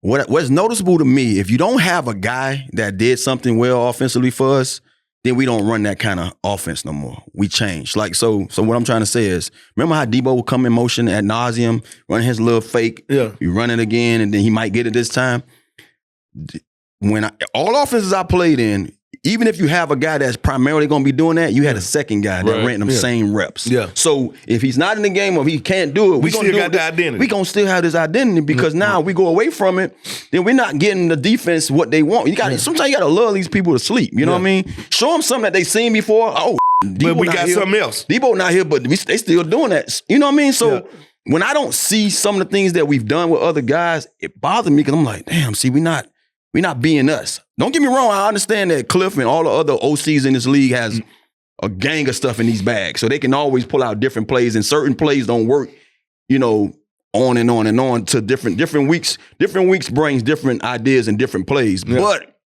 What's noticeable to me, if you don't have a guy that did something well offensively for us, then we don't run that kind of offense no more. We change. Like, so what I'm trying to say is, remember how Debo would come in motion ad nauseum, run his little fake, you run it again, and then he might get it this time. All offenses I played in, even if you have a guy that's primarily going to be doing that, you had a second guy that ran them same reps. Yeah. So if he's not in the game or if he can't do it, we still got the identity. We're going to still have this identity because now we go away from it, then we're not getting the defense what they want. Sometimes you got to lure these people to sleep. You know what I mean? Show them something that they seen before. Oh, but we got something else. Debo not here, but they still doing that. You know what I mean? So when I don't see some of the things that we've done with other guys, it bothers me because I'm like, damn, see, we're not being us. Don't get me wrong. I understand that Cliff and all the other OCs in this league has a gang of stuff in these bags. So they can always pull out different plays, and certain plays don't work, on and on and on to different weeks. Different weeks brings different ideas and different plays. Yeah. But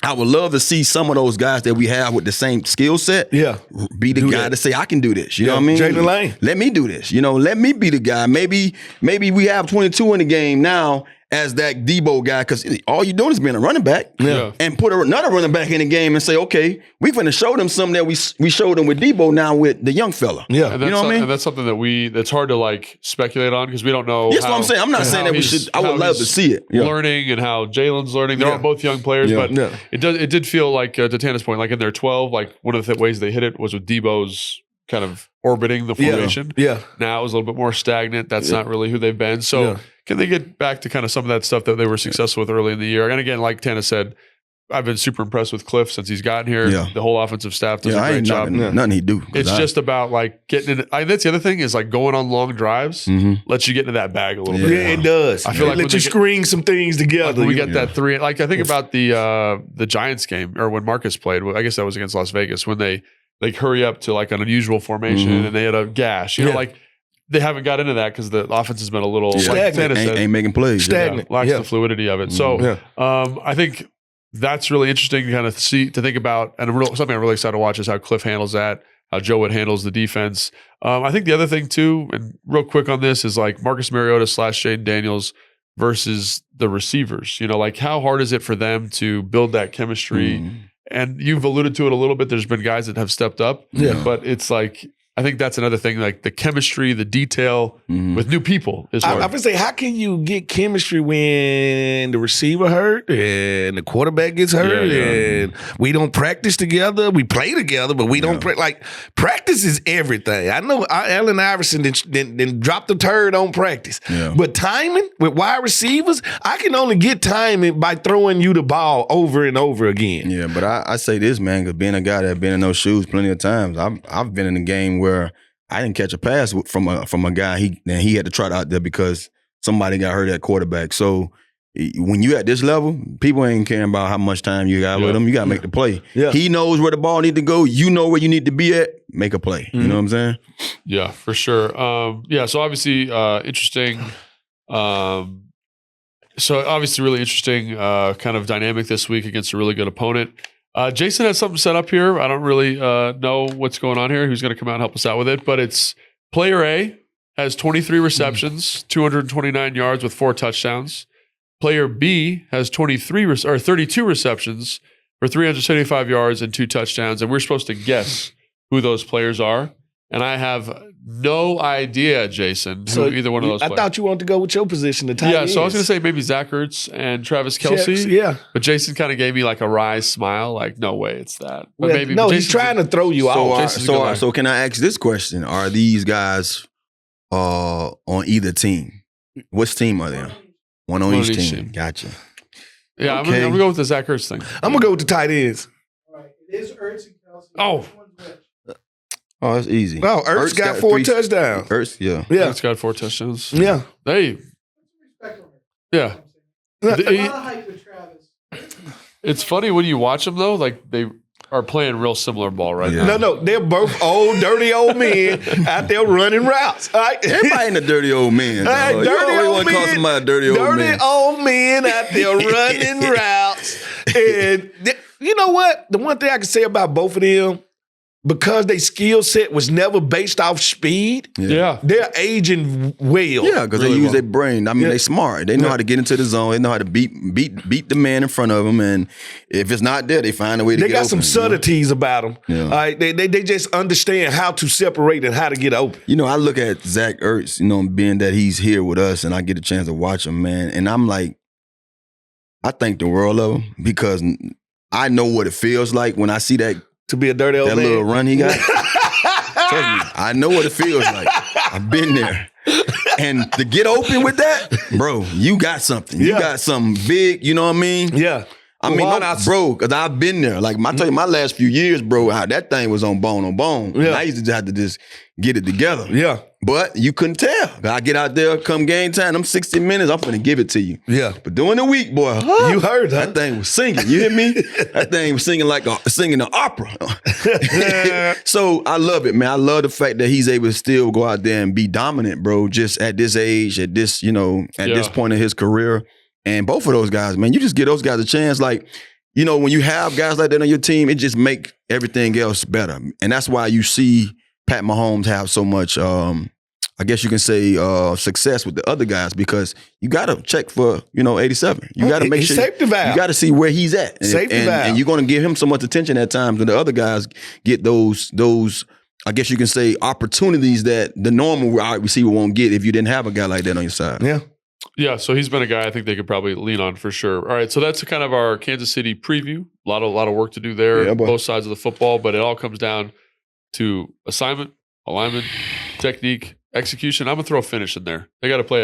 I would love to see some of those guys that we have with the same skill set be the guy to say, I can do this. You know what I mean? Jalen Lane. Let me do this. Let me be the guy. Maybe we have 22 in the game now as that Debo guy, because all you're doing is being a running back and put another running back in the game and say, okay, we're going to show them something that we showed them with Debo now with the young fella. Yeah. And you know what I mean? And that's something that's hard to like speculate on because we don't know. That's what I'm saying. I'm not saying that we should. I would love to see it. Learning and how Jalen's learning. They're all both young players, but it did feel like, to Tana's point, like in their 12, like one of the ways they hit it was with Debo's kind of orbiting the formation. Yeah. Now it was a little bit more stagnant. That's not really who they've been. So can they get back to kind of some of that stuff that they were successful with early in the year? And again, like Tana said, I've been super impressed with Cliff since he's gotten here. Yeah. The whole offensive staff does a great job. Nothing he do. It's just about like getting in. That's the other thing is like going on long drives lets you get into that bag a little bit. Yeah, it does. I feel like let you string some things together. Like we get that 3. Like I think about the Giants game or when Marcus played. I guess that was against Las Vegas when they hurry up to like an unusual formation and they had a gash. You know, like they haven't got into that because the offense has been a little stagnant. Ain't making plays. Stagnant. Lacks the fluidity of it. So I think that's really interesting to kind of think about. And something I'm really excited to watch is how Cliff handles that, how Joe Wood handles the defense. I think the other thing too, and real quick on this, is like Marcus Mariota / Jaden Daniels versus the receivers. Like how hard is it for them to build that chemistry? And you've alluded to it a little bit. There's been guys that have stepped up, but it's like I think that's another thing, like the chemistry, the detail with new people is hard. I would say, how can you get chemistry when the receiver hurt and the quarterback gets hurt and we don't practice together? We play together, but we don't practice is everything. I know Allen Iverson then dropped the turd on practice. Yeah. But timing with wide receivers, I can only get timing by throwing you the ball over and over again. Yeah, but I say this, man, because being a guy that's been in those shoes plenty of times, I've been in a game where I didn't catch a pass from a guy. He had to trot out there because somebody got hurt at quarterback. So when you at this level, people ain't caring about how much time you got with him. You got to make the play. Yeah. He knows where the ball need to go. You know where you need to be at. Make a play. You know what I'm saying? Yeah, for sure. So obviously interesting. So obviously really interesting kind of dynamic this week against a really good opponent. Jason has something set up here. I don't really know what's going on here. Who's going to come out and help us out with it? But it's player A has 23 receptions, 229 yards with 4 touchdowns. Player B has 32 receptions for 375 yards and 2 touchdowns. And we're supposed to guess who those players are. And I have no idea, Jason, who either one of those players. I thought you wanted to go with your position, the tight end. So I was going to say maybe Zach Ertz and Travis Kelce. Yeah. But Jason kind of gave me like a wry smile, like, no way, it's that. But he's trying to throw you out. So can I ask this question? Are these guys on either team? Which team are they on? One on each team. Gotcha. Yeah, okay. I'm going to go with the Zach Ertz thing. I'm going to go with the tight ends. All right. It is Ertz and Kelce. Oh. Oh, that's easy. No, Ertz got 4 touchdowns. Ertz got 4 touchdowns. Yeah. Hey. Yeah. A lot of hype with Travis. It's funny when you watch them, though, like they are playing real similar ball right now. No, they're both old, dirty old men out there running routes. All right? Everybody in the dirty old men. Dirty old men. Dirty old men out there running routes. And you know what? The one thing I can say about both of them, because their skill set was never based off speed, they're aging well. Yeah, because they use their brain. I mean, they smart. They know how to get into the zone. They know how to beat the man in front of them. And if it's not there, they find a way to get open. They got some subtleties about them. Yeah. All right? They just understand how to separate and how to get open. You know, I look at Zach Ertz, being that he's here with us and I get a chance to watch him, man. And I'm like, I think the world of him because I know what it feels like when I see that. To be a dirty old man. That little run he got. Trust me, I know what it feels like. I've been there. And to get open with that, bro, you got something. You got something big, you know what I mean? Yeah. I mean, bro, because I've been there. Like, I tell you, my last few years, bro, how that thing was on bone. Yeah. And I used to have to just get it together. Yeah. But you couldn't tell. I get out there, come game time, them 60 minutes, I'm finna give it to you. Yeah. But during the week, boy, you heard, that thing was singing. You hear me? That thing was singing like singing an opera. So I love it, man. I love the fact that he's able to still go out there and be dominant, bro, just at this age, at this, this point in his career. And both of those guys, man, you just give those guys a chance. Like, when you have guys like that on your team, it just make everything else better. And that's why you see Pat Mahomes have so much, I guess you can say, success with the other guys because you got to check for, 87. You got to make sure. Safety valve. You got to see where he's at. Safety valve. And you're going to give him so much attention at times when the other guys get those, I guess you can say, opportunities that the normal wide receiver won't get if you didn't have a guy like that on your side. Yeah. Yeah, so he's been a guy I think they could probably lean on for sure. All right, so that's kind of our Kansas City preview. A lot of work to do there, both sides of the football, but it all comes down to assignment, alignment, technique, execution. I'm gonna throw a finish in there. They got to play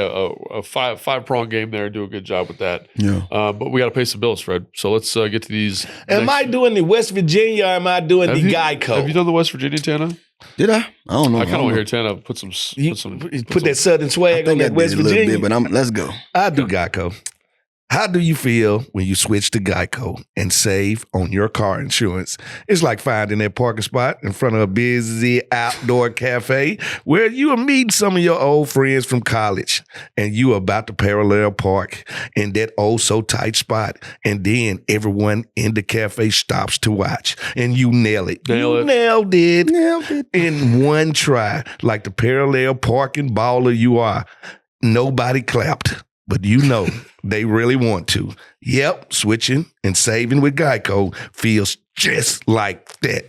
a five-prong game there and do a good job with that. Yeah. But we got to pay some bills, Fred. So let's get to these. Am I doing the West Virginia or am I doing the Geico? Have you done the West Virginia, Tana? Did I? I don't know. I kind of want to hear Tana put that Southern swag on that West Virginia. But let's go. I do Geico. How do you feel when you switch to Geico and save on your car insurance? It's like finding that parking spot in front of a busy outdoor cafe where you are meeting some of your old friends from college and you are about to parallel park in that oh so tight spot. And then everyone in the cafe stops to watch and you nail it. Nailed it in one try. Like the parallel parking baller you are. Nobody clapped. But they really want to. Yep, switching and saving with Geico feels just like that.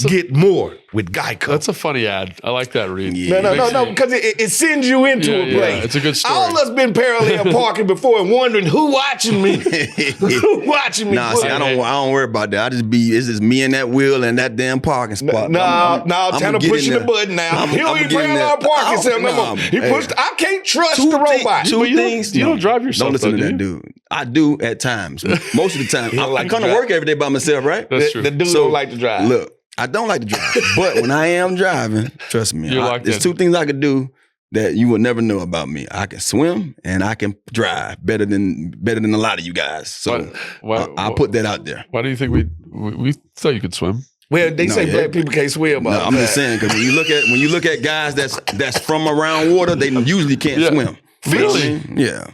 Get more with Geico. That's a funny ad. I like that, Reed. Yeah. No, because it sends you into a place. Yeah, it's a good story. All of us been parallel parking before and wondering who watching me. Who watching me? Nah, see, I don't worry about that. It's just me and that wheel and that damn parking spot. Tanner pushing the button now. He don't even parallel park himself no more. He pushed. I can't trust the robot. Two things. You don't drive yourself. Don't listen though, to that dude. I do at times. Most of the time. I come to work every day by myself, right? That's true. The dude don't like to drive. Look, I don't like to drive, but when I am driving, trust me, there's two things I could do that you will never know about me. I can swim and I can drive better than a lot of you guys. So I'll put that out there. Why do you think we thought you could swim? Well, they say black people can't swim. No, I'm just saying because when you look at guys that's from around water, they usually can't swim. Really? Yeah.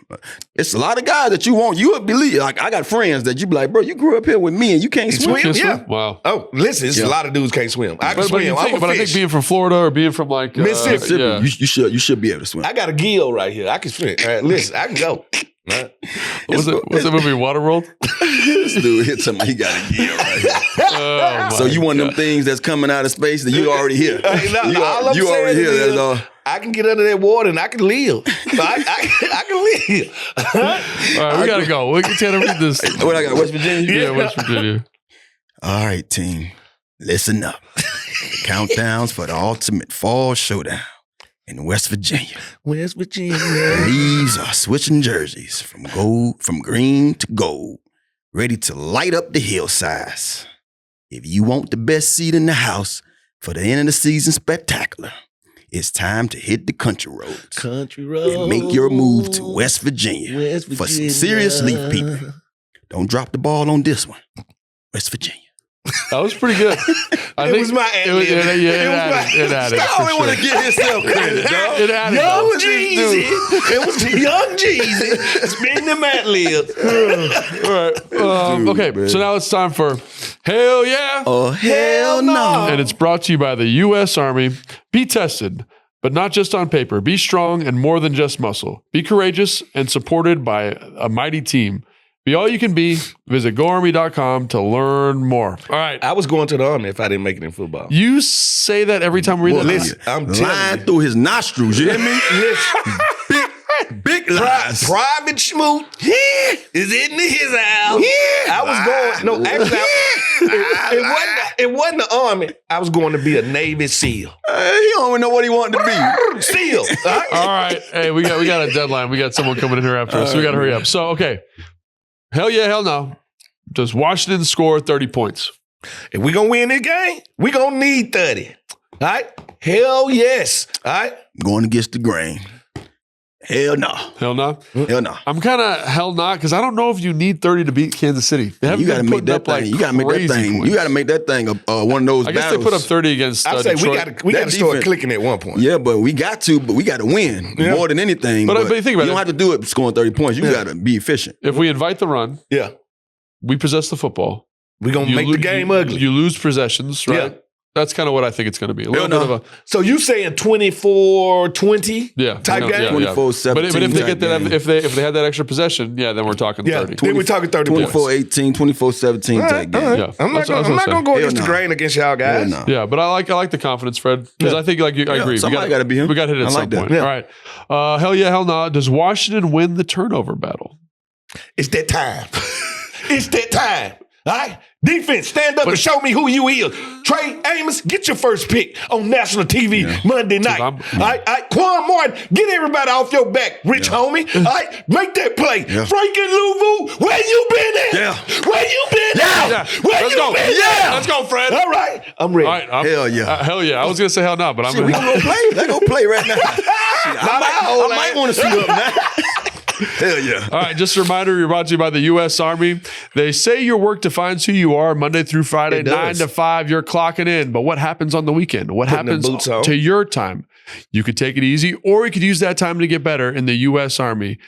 It's a lot of guys that you would believe. Like, I got friends that you be like, bro, you grew up here with me and you can't swim. Yeah. Wow. Oh, listen, a lot of dudes can't swim. I can swim. But I think being from Florida or being from like Mississippi, you should be able to swim. I got a gill right here. I can swim. All right, listen, I can go. Was the movie Waterworld? This dude hit somebody, he got a gill right here. So you one of them things that's coming out of space that you already here. You already here. That's all. I can get under that water and I can live. I can live. All right, we gotta go. We can read this. What I got? West Virginia? Yeah, West Virginia. All right, team. Listen up. The countdowns for the ultimate fall showdown in West Virginia. West Virginia. Leaves are switching jerseys from green to gold, ready to light up the hillsides. If you want the best seat in the house for the end of the season spectacular, it's time to hit the country roads. And make your move to West Virginia. For some serious Leaf people. Don't drop the ball on this one. West Virginia. That was pretty good. It was my ad. It added. I always want to give himself credit, dog. It added. Young Jeezy. It was Young Jeezy. Spin the mat lib. All right. Okay, so now it's time for Hell Yeah. Oh, hell no. And it's brought to you by the U.S. Army. Be tested, but not just on paper. Be strong and more than just muscle. Be courageous and supported by a mighty team. Be all you can be. Visit GoArmy.com to learn more. All right. I was going to the Army if I didn't make it in football. You say that every time we read that. Listen, I'm lying through his nostrils. You hear me? Big lies. Private Schmoot is in his house. I was going. No, actually, it wasn't the Army. I was going to be a Navy SEAL. He don't even know what he wanted to be. SEAL. All right. Hey, we got a deadline. We got someone coming in here after us, so we got to hurry up. So, okay. Hell yeah, hell no. Does Washington score 30 points? If we're going to win this game, we're going to need 30. All right? Hell yes. All right? Going against the grain. Hell no. Hell no? Hell no. I'm kind of hell not because I don't know if you need 30 to beat Kansas City. They haven't You got to been make putting that up like thing. You got to make that thing. points. You got to make that thing one of those I guess battles. they put up 30 against I say Detroit. we got to start clicking at one point. Yeah, but we got to win more than anything. But think about you it. don't have to do it scoring 30 points. You got to be efficient. If we invite the run, Yeah. we possess the football. We're going to make the game ugly. You lose possessions, right? Yeah. That's kind of what I think it's going to be. A little bit of a So you saying 24-20 type game? 24-17 But if they type get that, game. if they had that extra possession, then we're talking 30. Then we're talking 30 points. 24-18, 24-17 type game. Yeah. I'm not going to go against the grain against y'all guys. Hell no. Yeah, but I like the confidence, Fred, because I think I agree. Somebody got to be him. We got to hit it at I some like that. point. Yeah. All right. Hell yeah, hell no. Does Washington win the turnover battle? It's that time. It's that time. All right? Defense, stand up and show me who you is. Trey Amos, get your first pick on national TV Monday night. All right? Quan Martin, get everybody off your back, rich homie. All right? Make that play. Frankie Louvu, where you been at? Where you been at? Where Let's you go. been at? Let's go, Fred. All right. I'm ready. All right. Hell yeah. Hell yeah. I was going to say hell no, but I'm Shit, we gonna go play. Let's go play right now. I might want to see up now. Hell yeah. All right, just a reminder, you're brought to you by the U.S. Army. They say your work defines who you are Monday through Friday, 9 to 5, you're clocking in. But what happens on the weekend? What happens to your time? You could take it easy, or you could use that time to get better in the U.S. Army.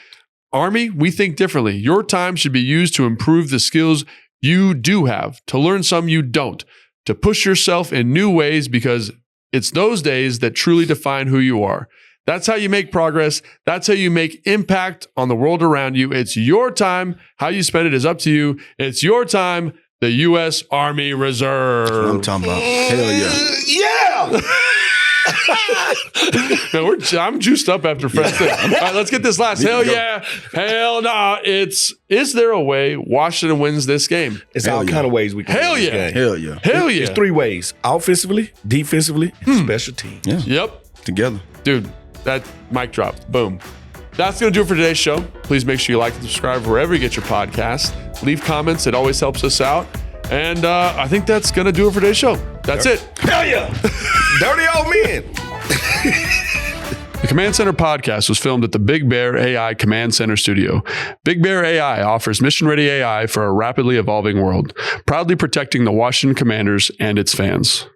Army, we think differently. Your time should be used to improve the skills you do have, to learn some you don't, to push yourself in new ways, because it's those days that truly define who you are. That's how you make progress. That's how you make impact on the world around you. It's your time. How you spend it is up to you. It's your time. the U.S. Army Reserve. I'm talking about. Hell yeah. Yeah. Man, I'm juiced up after Fred's thing. All right, let's get this last. Hell yeah. Hell no. Is there a way Washington wins this game? It's all kind of ways we can Hell win this yeah. game. Hell yeah. Hell yeah. It's 3 ways: offensively, defensively, and special teams. Yeah. Yep. Together. Dude, that mic drop. Boom. That's going to do it for today's show. Please make sure you like and subscribe wherever you get your podcast. Leave comments. It always helps us out. And I think that's going to do it for today's show. That's it. Hell yeah. Dirty old men. The Command Center podcast was filmed at the Big Bear AI Command Center studio. Big Bear AI offers mission-ready AI for a rapidly evolving world, proudly protecting the Washington Commanders and its fans.